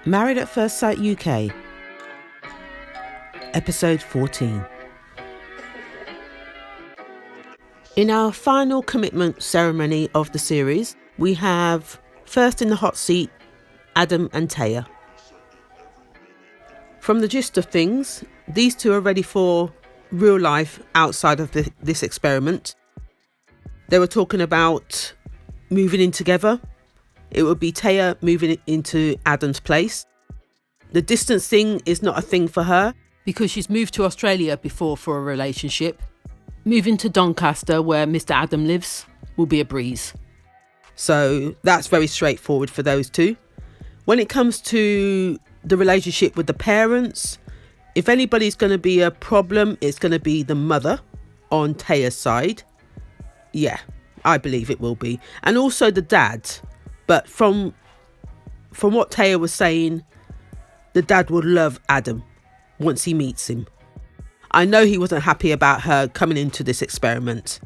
Married at First Sight UK, Episode 14. In our final commitment ceremony of the series, we have first in the hot seat, Adam and Taya. From the gist of things, these two are ready for real life outside of this experiment. They were talking about moving in together. It would be Taya moving into Adam's place. The distance thing is not a thing for her because she's moved to Australia before for a relationship. Moving to Doncaster, where Mr. Adam lives, will be a breeze. So that's very straightforward for those two. When it comes to the relationship with the parents, if anybody's going to be a problem, it's going to be the mother on Taya's side. Yeah, I believe it will be. And also the dad. But from what Taya was saying, the dad would love Adam once he meets him. I know he wasn't happy about her coming into this experiment,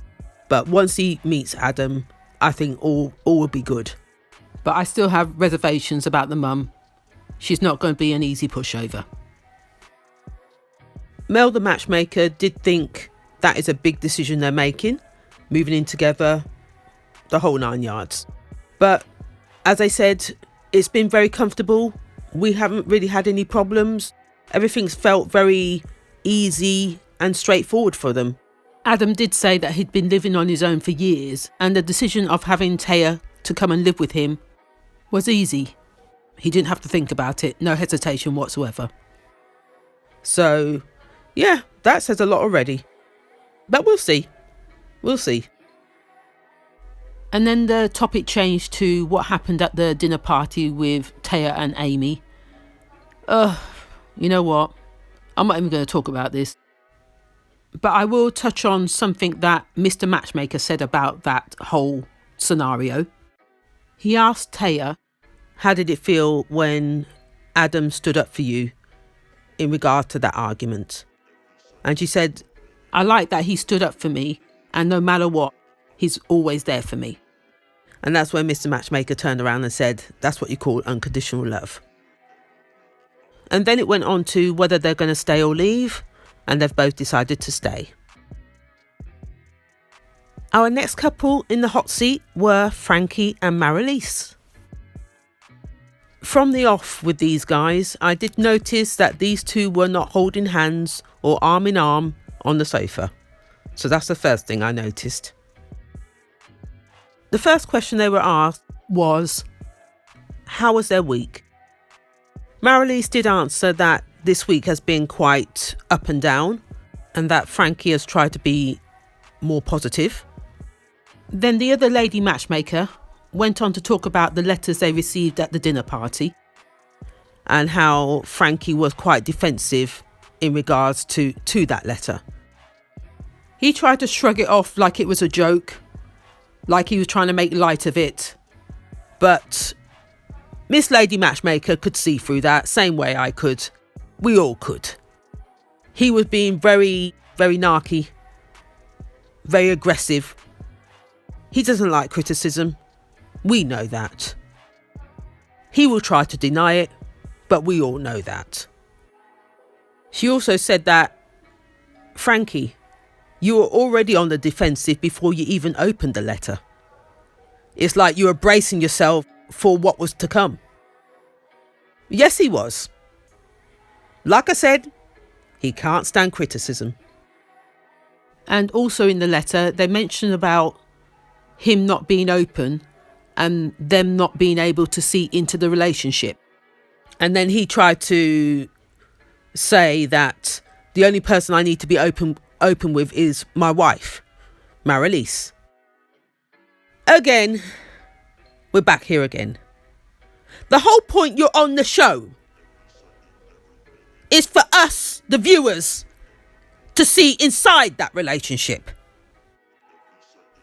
but once he meets Adam, I think all will be good. But I still have reservations about the mum. She's not going to be an easy pushover. Mel, the matchmaker, did think that is a big decision they're making, moving in together, the whole 9 yards. But as I said, it's been very comfortable. We haven't really had any problems. Everything's felt very easy and straightforward for them. Adam did say that he'd been living on his own for years, and the decision of having Taya to come and live with him was easy. He didn't have to think about it, no hesitation whatsoever. So, yeah, that says a lot already. But we'll see. We'll see. And then the topic changed to what happened at the dinner party with Taya and Amy. You know what? I'm not even going to talk about this. But I will touch on something that Mr. Matchmaker said about that whole scenario. He asked Taya, how did it feel when Adam stood up for you in regard to that argument? And she said, I like that he stood up for me, and no matter what, he's always there for me. And that's when Mr. Matchmaker turned around and said, that's what you call unconditional love. And then it went on to whether they're going to stay or leave, and they've both decided to stay. Our next couple in the hot seat were Frankie and Marilis. From the off with these guys, I did notice that these two were not holding hands or arm in arm on the sofa. So that's the first thing I noticed. The first question they were asked was, how was their week? Marilis did answer that this week has been quite up and down, and that Frankie has tried to be more positive. Then the other lady matchmaker went on to talk about the letters they received at the dinner party and how Frankie was quite defensive in regards to that letter. He tried to shrug it off like it was a joke, like he was trying to make light of it. But Miss Lady Matchmaker could see through that, same way I could. We all could. He was being very, very narky, very aggressive. He doesn't like criticism. We know that. He will try to deny it, but we all know that. She also said that, Frankie, you were already on the defensive before you even opened the letter. It's like you were bracing yourself for what was to come. Yes, he was. Like I said, he can't stand criticism. And also in the letter, they mentioned about him not being open and them not being able to see into the relationship. And then he tried to say that the only person I need to be open with is my wife, Marilis. Again, we're back here again. The whole point you're on the show is for us, the viewers, to see inside that relationship.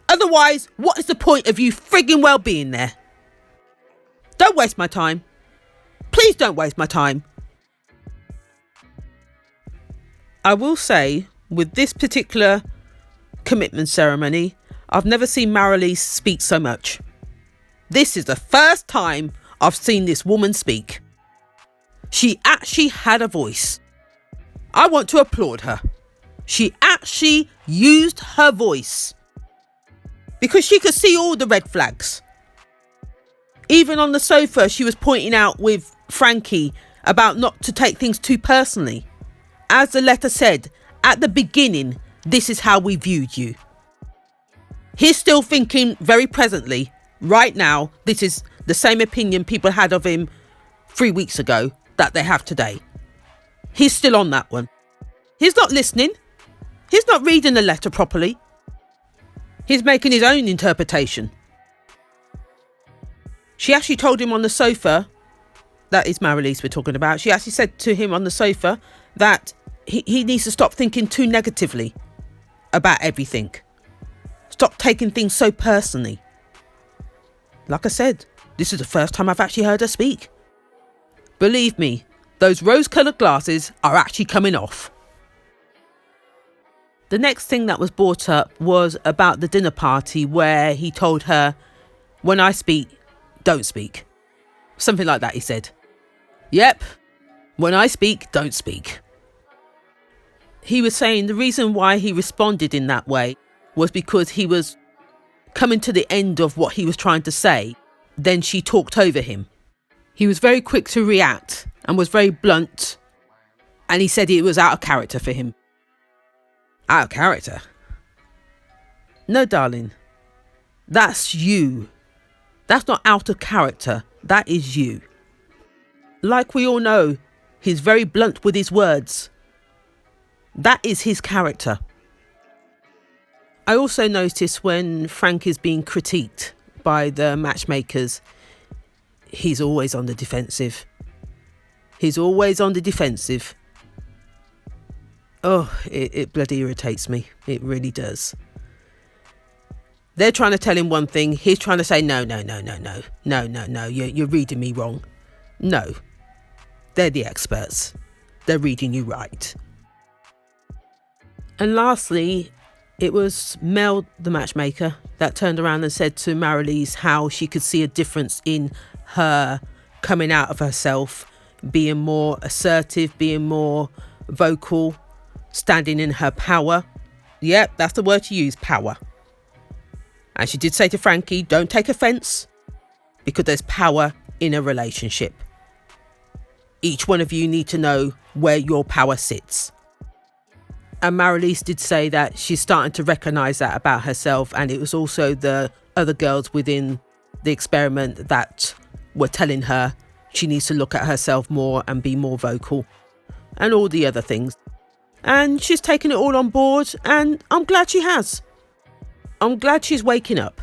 Otherwise, what is the point of you frigging well being there? Don't waste my time. Please don't waste my time. I will say, with this particular commitment ceremony, I've never seen Marilis speak so much. This is the first time I've seen this woman speak. She actually had a voice. I want to applaud her. She actually used her voice because she could see all the red flags. Even on the sofa, she was pointing out with Frankie about not to take things too personally. As the letter said, at the beginning, this is how we viewed you. He's still thinking very presently, right now, this is the same opinion people had of him 3 weeks ago that they have today. He's still on that one. He's not listening. He's not reading the letter properly. He's making his own interpretation. She actually told him on the sofa, that is Marilis we're talking about, she actually said to him on the sofa that he needs to stop thinking too negatively about everything. Stop taking things so personally. Like I said, this is the first time I've actually heard her speak. Believe me, those rose-coloured glasses are actually coming off. The next thing that was brought up was about the dinner party where he told her, when I speak, don't speak. Something like that, he said. Yep, when I speak, don't speak. He was saying the reason why he responded in that way was because he was coming to the end of what he was trying to say. Then she talked over him. He was very quick to react and was very blunt. And he said it was out of character for him. Out of character? No, darling. That's you. That's not out of character. That is you. Like we all know, he's very blunt with his words. That is his character. I also noticed when Frank is being critiqued by the matchmakers, he's always on the defensive. He's always on the defensive. Oh, it bloody irritates me. It really does. They're trying to tell him one thing. He's trying to say, no. You're reading me wrong. No. They're the experts. They're reading you right. And lastly, it was Mel, the matchmaker, that turned around and said to Marilis how she could see a difference in her coming out of herself, being more assertive, being more vocal, standing in her power. Yep, that's the word to use, power. And she did say to Frankie, don't take offence, because there's power in a relationship. Each one of you need to know where your power sits. And Marilis did say that she's starting to recognise that about herself, and it was also the other girls within the experiment that were telling her she needs to look at herself more and be more vocal and all the other things. And she's taken it all on board, and I'm glad she has. I'm glad she's waking up.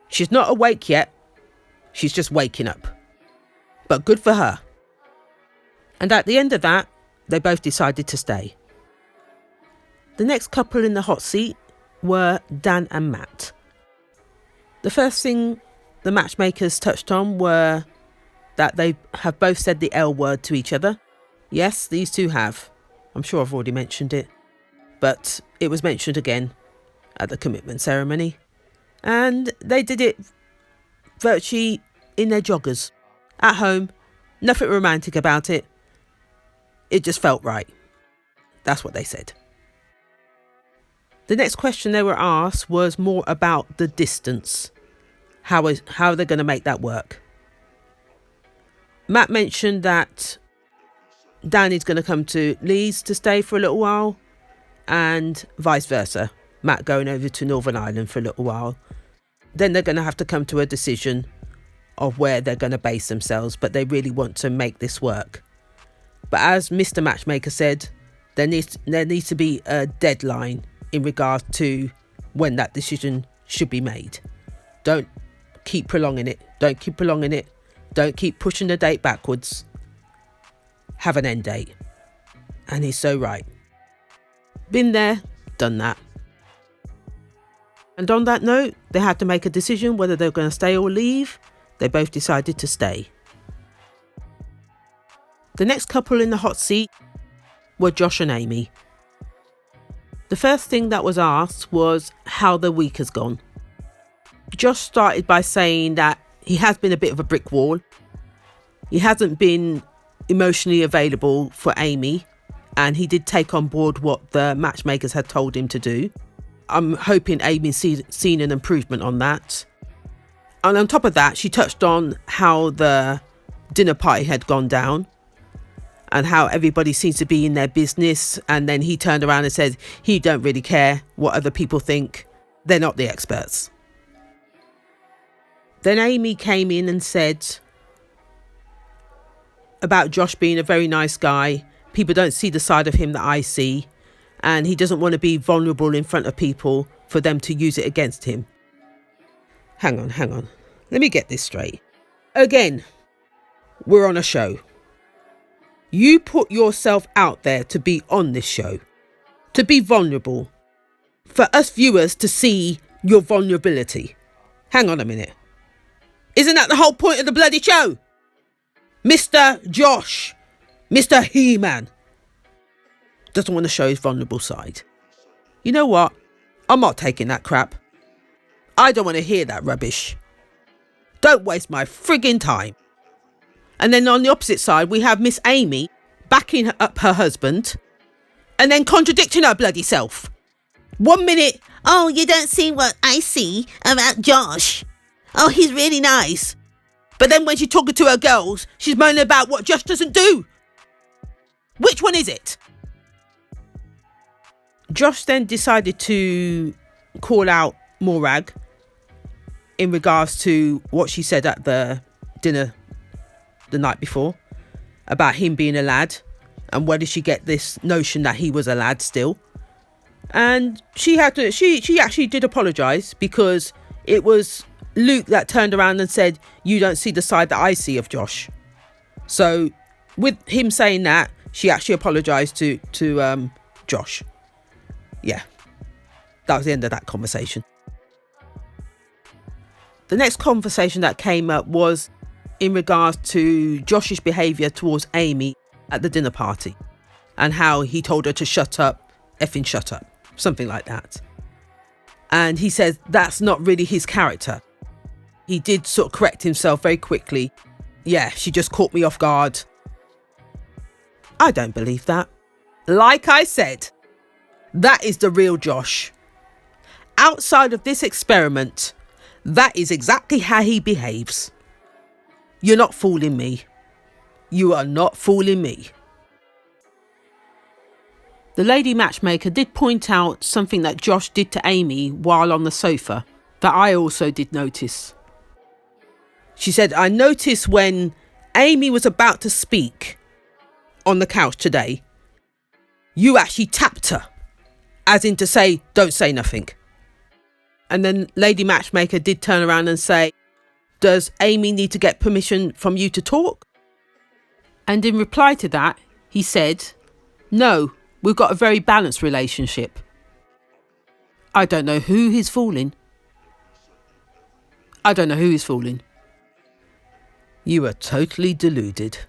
She's not awake yet. She's just waking up. But good for her. And at the end of that, they both decided to stay. The next couple in the hot seat were Dan and Matt. The first thing the matchmakers touched on were that they have both said the L word to each other. Yes, these two have. I'm sure I've already mentioned it. But it was mentioned again at the commitment ceremony. And they did it virtually in their joggers. At home. Nothing romantic about it. It just felt right. That's what they said. The next question they were asked was more about the distance. How they're going to make that work. Matt mentioned that Danny's going to come to Leeds to stay for a little while, and vice versa. Matt going over to Northern Ireland for a little while. Then they're going to have to come to a decision of where they're going to base themselves, but they really want to make this work. But as Mr. Matchmaker said, there needs to be a deadline in regard to when that decision should be made. Don't keep prolonging it. Don't keep prolonging it. Don't keep pushing the date backwards. Have an end date. And he's so right. Been there, done that. And on that note, they had to make a decision whether they were going to stay or leave. They both decided to stay. The next couple in the hot seat were Josh and Amy. The first thing that was asked was how the week has gone. Josh started by saying that he has been a bit of a brick wall. He hasn't been emotionally available for Amy, and he did take on board what the matchmakers had told him to do. I'm hoping Amy's seen an improvement on that. And on top of that, she touched on how the dinner party had gone down and how everybody seems to be in their business. And then he turned around and said he don't really care what other people think. They're not the experts. Then Amy came in and said about Josh being a very nice guy. People don't see the side of him that I see. And he doesn't want to be vulnerable in front of people for them to use it against him. Hang on. Let me get this straight. Again, we're on a show. You put yourself out there to be on this show, to be vulnerable, for us viewers to see your vulnerability. Hang on a minute. Isn't that the whole point of the bloody show? Mr. Josh, Mr. He-Man, doesn't want to show his vulnerable side. You know what? I'm not taking that crap. I don't want to hear that rubbish. Don't waste my frigging time. And then on the opposite side, we have Miss Amy backing up her husband and then contradicting her bloody self. 1 minute, oh, you don't see what I see about Josh. Oh, he's really nice. But then when she's talking to her girls, she's moaning about what Josh doesn't do. Which one is it? Josh then decided to call out Morag in regards to what she said at the dinner the night before about him being a lad, and where did she get this notion that he was a lad still. And she actually did apologise, because it was Luke that turned around and said, you don't see the side that I see of Josh. So with him saying that, she actually apologised to Josh. Yeah, that was the end of that conversation. The next conversation that came up was in regards to Josh's behaviour towards Amy at the dinner party, and how he told her to shut up, effing shut up, something like that. And he says that's not really his character. He did sort of correct himself very quickly. Yeah, she just caught me off guard. I don't believe that. Like I said, that is the real Josh. Outside of this experiment, that is exactly how he behaves. You're not fooling me. You are not fooling me. The lady matchmaker did point out something that Josh did to Amy while on the sofa that I also did notice. She said, I noticed when Amy was about to speak on the couch today, you actually tapped her, as in to say, don't say nothing. And then Lady Matchmaker did turn around and say, does Amy need to get permission from you to talk? And in reply to that, he said, no, we've got a very balanced relationship. I don't know who he's fooling. You are totally deluded.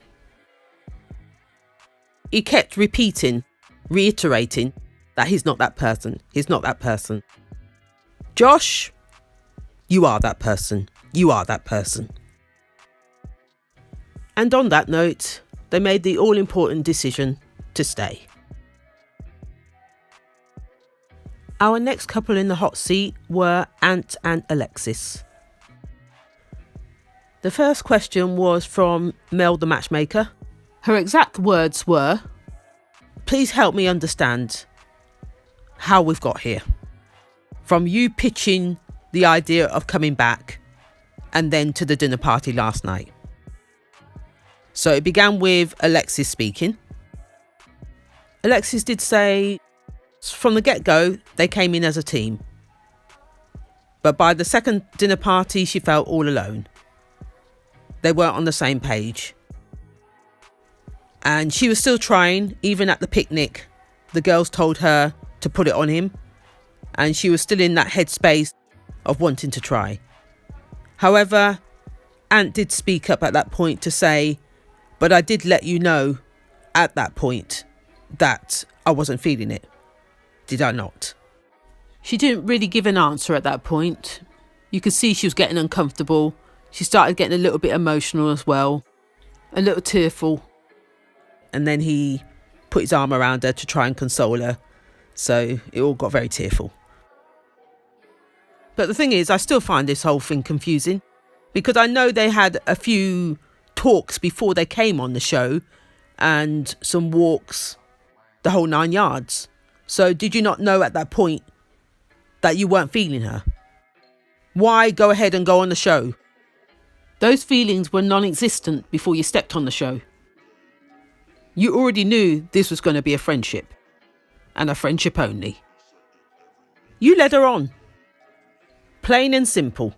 He kept reiterating that he's not that person. He's not that person. Josh, you are that person. You are that person. And on that note, they made the all-important decision to stay. Our next couple in the hot seat were Ant and Alexis. The first question was from Mel the matchmaker. Her exact words were, please help me understand how we've got here. From you pitching the idea of coming back and then to the dinner party last night. So it began with Alexis speaking. Alexis did say from the get-go they came in as a team. But by the second dinner party she felt all alone. They weren't on the same page. And she was still trying, even at the picnic. The girls told her to put it on him. And she was still in that headspace of wanting to try. However, Ant did speak up at that point to say, but I did let you know at that point that I wasn't feeling it. Did I not? She didn't really give an answer at that point. You could see she was getting uncomfortable. She started getting a little bit emotional as well. A little tearful. And then he put his arm around her to try and console her. So it all got very tearful. But the thing is, I still find this whole thing confusing, because I know they had a few talks before they came on the show and some walks, the whole 9 yards. So did you not know at that point that you weren't feeling her? Why go ahead and go on the show? Those feelings were non-existent before you stepped on the show. You already knew this was going to be a friendship, and a friendship only. You led her on. Plain and simple.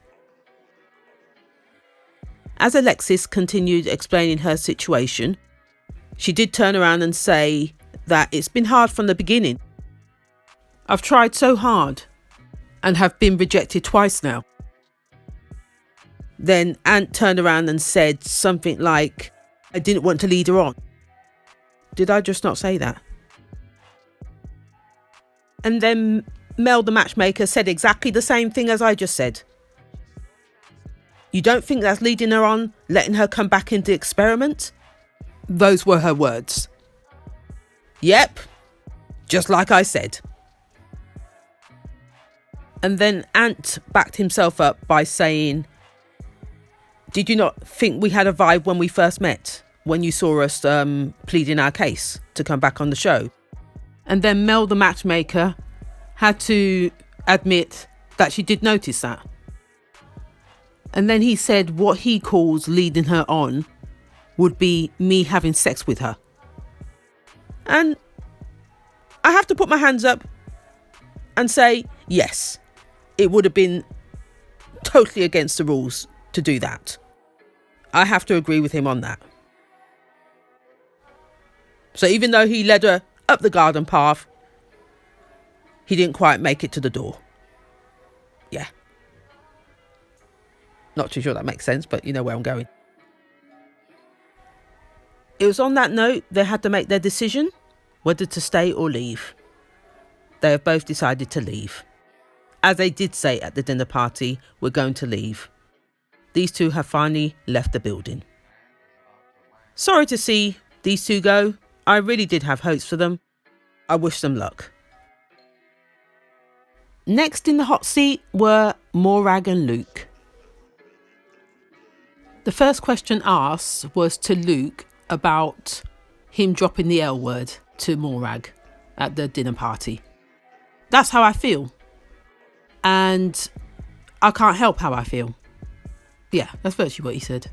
As Alexis continued explaining her situation, she did turn around and say that it's been hard from the beginning. I've tried so hard and have been rejected twice now. Then Ant turned around and said something like, I didn't want to lead her on. Did I just not say that? And then Mel, the matchmaker, said exactly the same thing as I just said. You don't think that's leading her on, letting her come back into the experiment? Those were her words. Yep, just like I said. And then Ant backed himself up by saying, did you not think we had a vibe when we first met? When you saw us pleading our case to come back on the show? And then Mel, the matchmaker, had to admit that she did notice that. And then he said what he calls leading her on would be me having sex with her. And I have to put my hands up and say, yes, it would have been totally against the rules to do that. I have to agree with him on that. So even though he led her up the garden path, he didn't quite make it to the door. Yeah. Not too sure that makes sense, but you know where I'm going. It was on that note they had to make their decision whether to stay or leave. They have both decided to leave. As they did say at the dinner party, we're going to leave. These two have finally left the building. Sorry to see these two go. I really did have hopes for them. I wish them luck. Next in the hot seat were Morag and Luke. The first question asked was to Luke about him dropping the L word to Morag at the dinner party. That's how I feel. And I can't help how I feel. Yeah, that's virtually what he said.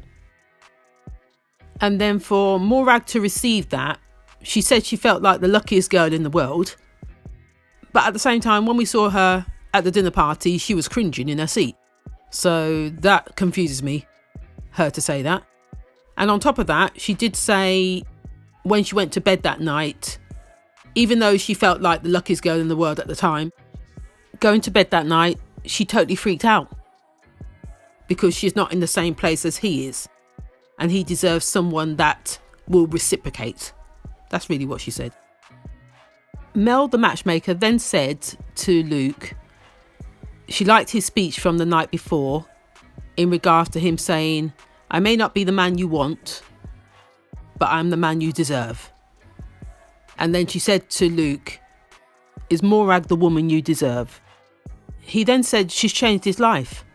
And then for Morag to receive that, she said she felt like the luckiest girl in the world. But at the same time, when we saw her at the dinner party, she was cringing in her seat. So that confuses me, her to say that. And on top of that, she did say when she went to bed that night, even though she felt like the luckiest girl in the world at the time, going to bed that night, she totally freaked out. Because she's not in the same place as he is. And he deserves someone that will reciprocate. That's really what she said. Mel, the matchmaker, then said to Luke, she liked his speech from the night before in regards to him saying, I may not be the man you want, but I'm the man you deserve. And then she said to Luke, is Morag the woman you deserve? He then said she's changed his life.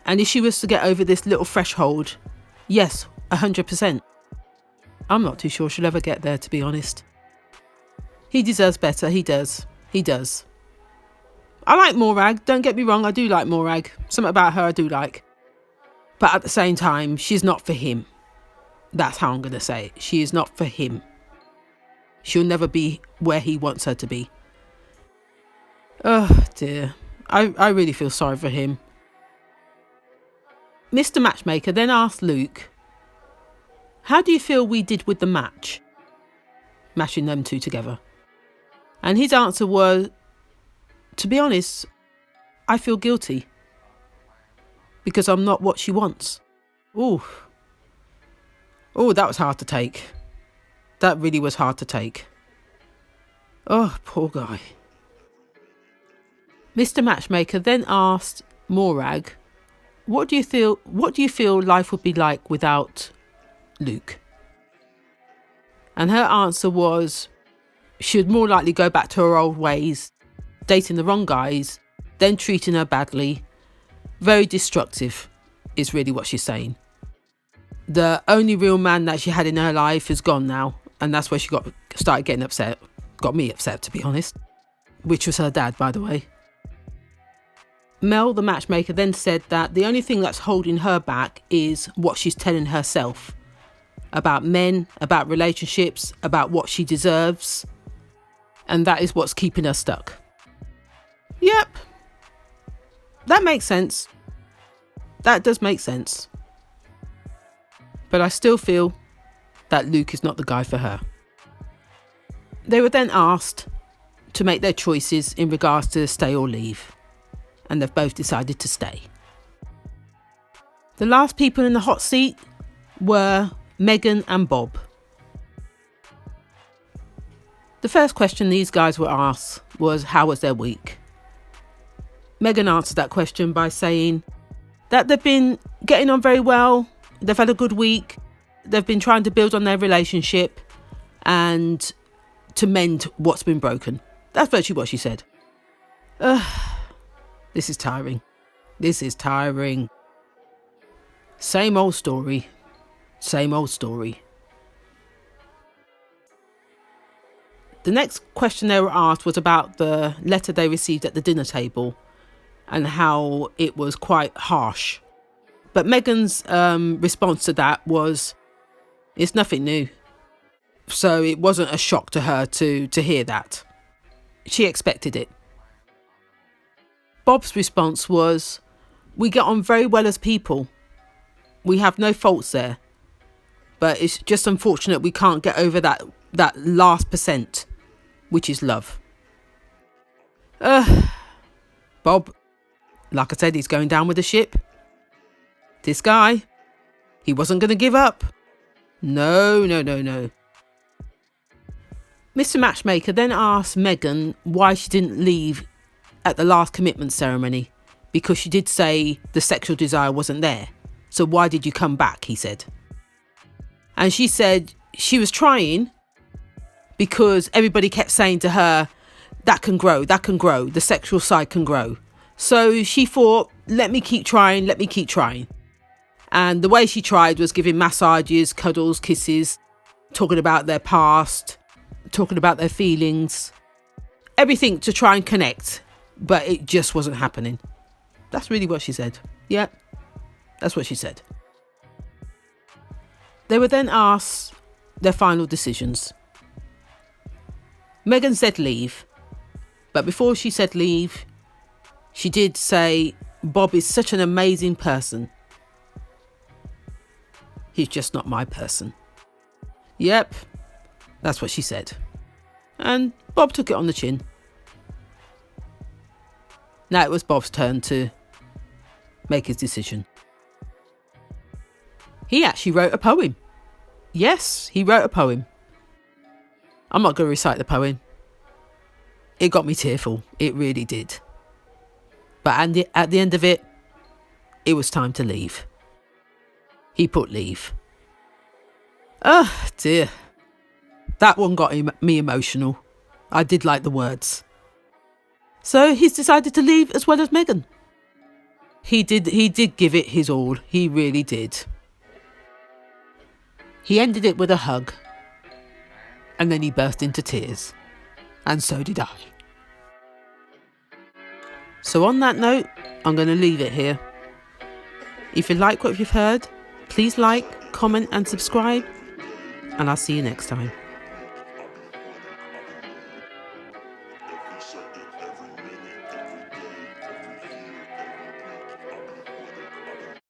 And if she was to get over this little threshold, yes, 100%. I'm not too sure she'll ever get there, to be honest. He deserves better, he does. He does. I like Morag, don't get me wrong, I do like Morag. Something about her I do like. But at the same time, she's not for him. That's how I'm going to say it. She is not for him. She'll never be where he wants her to be. Oh dear. I really feel sorry for him. Mr. Matchmaker then asked Luke, how do you feel we did with the match? Mashing them two together. And his answer was, to be honest, I feel guilty. Because I'm not what she wants. Ooh. Oh, that was hard to take. That really was hard to take. Oh, poor guy. Mr. Matchmaker then asked Morag, what do you feel life would be like without Luke? And her answer was she'd more likely go back to her old ways, dating the wrong guys, then treating her badly. Very destructive is really what she's saying. The only real man that she had in her life is gone now, and that's where she started getting upset. Got me upset, to be honest. Which was her dad, by the way. Mel, the matchmaker, then said that the only thing that's holding her back is what she's telling herself about men, about relationships, about what she deserves. And that is what's keeping her stuck. Yep. That makes sense. That does make sense. But I still feel that Luke is not the guy for her. They were then asked to make their choices in regards to stay or leave. And they've both decided to stay. The last people in the hot seat were Megan and Bob. The first question these guys were asked was, how was their week? Megan answered that question by saying that they've been getting on very well. They've had a good week. They've been trying to build on their relationship and to mend what's been broken. That's virtually what she said. This is tiring. This is tiring. Same old story. Same old story. The next question they were asked was about the letter they received at the dinner table and how it was quite harsh. But Megan's response to that was, it's nothing new. So it wasn't a shock to her to hear that. She expected it. Bob's response was, we get on very well as people. We have no faults there. But it's just unfortunate we can't get over that last %, which is love. Bob, like I said, he's going down with the ship. This guy, he wasn't going to give up. No. Mr. Matchmaker then asked Megan why she didn't leave at the last commitment ceremony, because she did say the sexual desire wasn't there. So why did you come back, he said. And she said she was trying because everybody kept saying to her, that can grow, the sexual side can grow. So she thought, let me keep trying. And the way she tried was giving massages, cuddles, kisses, talking about their past, talking about their feelings, everything to try and connect, but it just wasn't happening. That's really what she said. Yeah, that's what she said. They were then asked their final decisions. Megan said leave, but before she said leave, she did say, Bob is such an amazing person. He's just not my person. Yep, that's what she said. And Bob took it on the chin. Now it was Bob's turn to make his decision. He actually wrote a poem. Yes, he wrote a poem. I'm not going to recite the poem. It got me tearful. It really did. But at the end of it, it was time to leave. He put leave. Oh dear. That one got me emotional. I did like the words. So he's decided to leave as well as Megan. He did give it his all. He really did. He ended it with a hug. And then he burst into tears. And so did I. So on that note, I'm going to leave it here. If you like what you've heard, please like, comment and subscribe. And I'll see you next time.